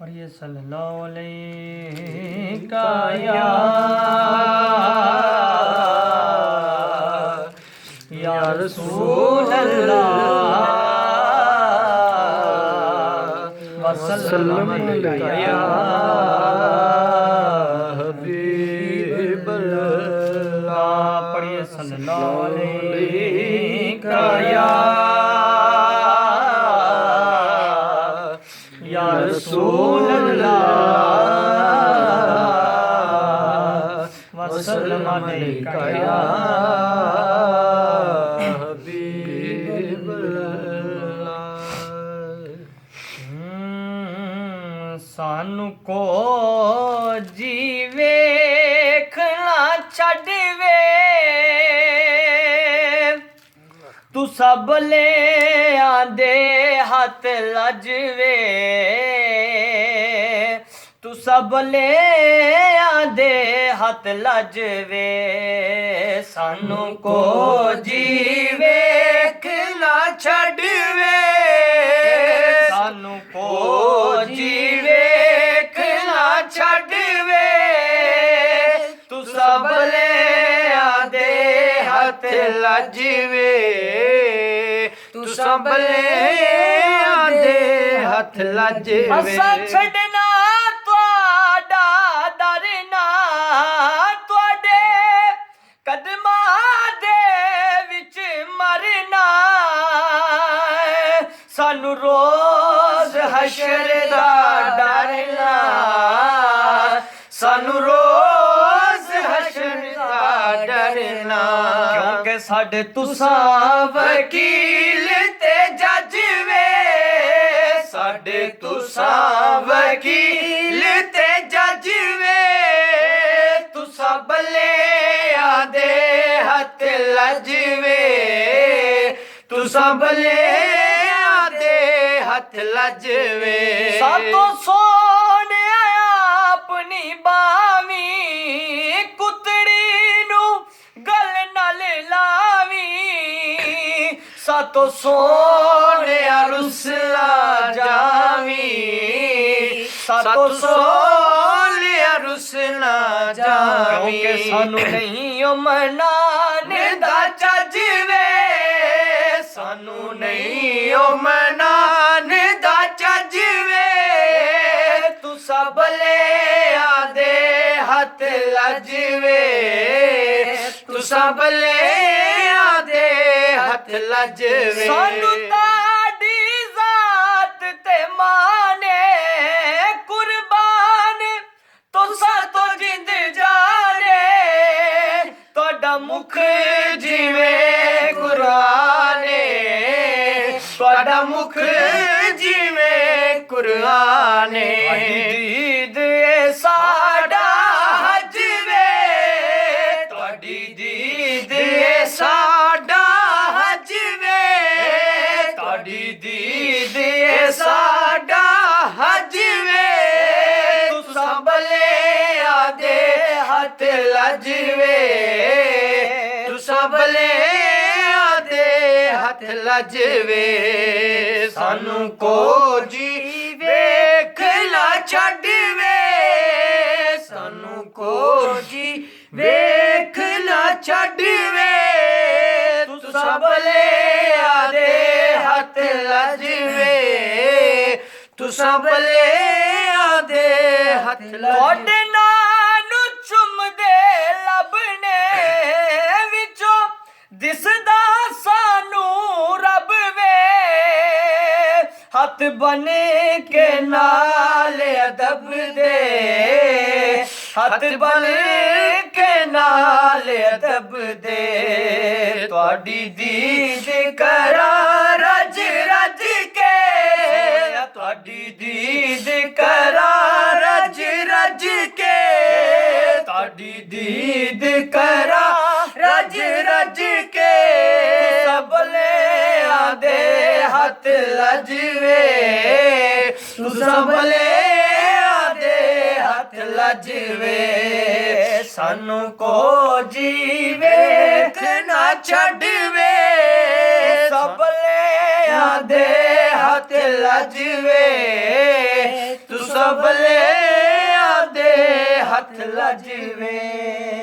पढ़िए सल्लल्लाहु अलैहि का या रसूल अल्लाह वसल्लम अलैका या हबीब अल्लाह। पढ़िए सल्लल्लाहु अलैहि का या रसूल अल्लाह वसल्लम अलैका या हबीब अल्लाह। सानू को जी वेखना छड़ वे तू सब ले आंदे हथ लजवे तू सब ले आंदे हथ लजवे सानू को जी वेखना छड़वे सानू को जी वेखना छड़वे तू सब ले आंदे हथ लजवे तू सब ले आंदे हथ लजवे। असा छड़ना तुहाडा डरना तुहाडे कदमां दे विच मरना सानू रोज हशर दा डरना सानू रोज हशर दा डरना क्योंकि साडे तुसां वकील ते जज वे साडे तुसां वकील ते जज वे तू सब ले आंदे हथ लजवे तू सब ले आंदे हथ लजवे। सातो सोने अपनी बावी कुतड़ी नू गल नाल लावी सातो सोने रुसला जावी सातो सोने रुसला जावी क्योंकि सानू नहीं ओ मनाने दा चजवे सानू नहीं ओ मनाने दा चजवे तू सब ले आंदे हथ लजवे तू सब ले आंदे हथ लजवे। सानू ताड़ी जात ते माने कुर्बान तो सातो जिंद जाने तोड़ा मुख जिवे कुराने तोड़ा मुख जिवे कुराने दीद ए साडा हजवे तोड़ी दीद ए साडा हजवे तोड़ी दीद ए साडा हजवे तू सब ले आंदे हथ लजवे तू सब ले आंदे हथ लजवे सानू को जी वेखना छड़वे सानू को जी वेखना छड़वे तू सब ले आंदे हथ लजवे तू सब ले आंदे हथ लजवे। नानू चुमदे लबने विचों दिसदा सानू रब वे हथ बन के नाल अदब दे हथ बन के नाल अदब दे तुहाडी दीद करा रज रज के तुहाडी दीद करा रज रज के तुहाडी दीद करा रज रज के सब ले आंदे हथ लजवे तू सब ले आंदे हथ लजवे सानू को जी वेखना छड़वे सब ले आंदे हथ लजवे ਤੂੰ ਸਬਲੇ ਆਦੇ ਹੱਥ ਲੱਜਵੇ।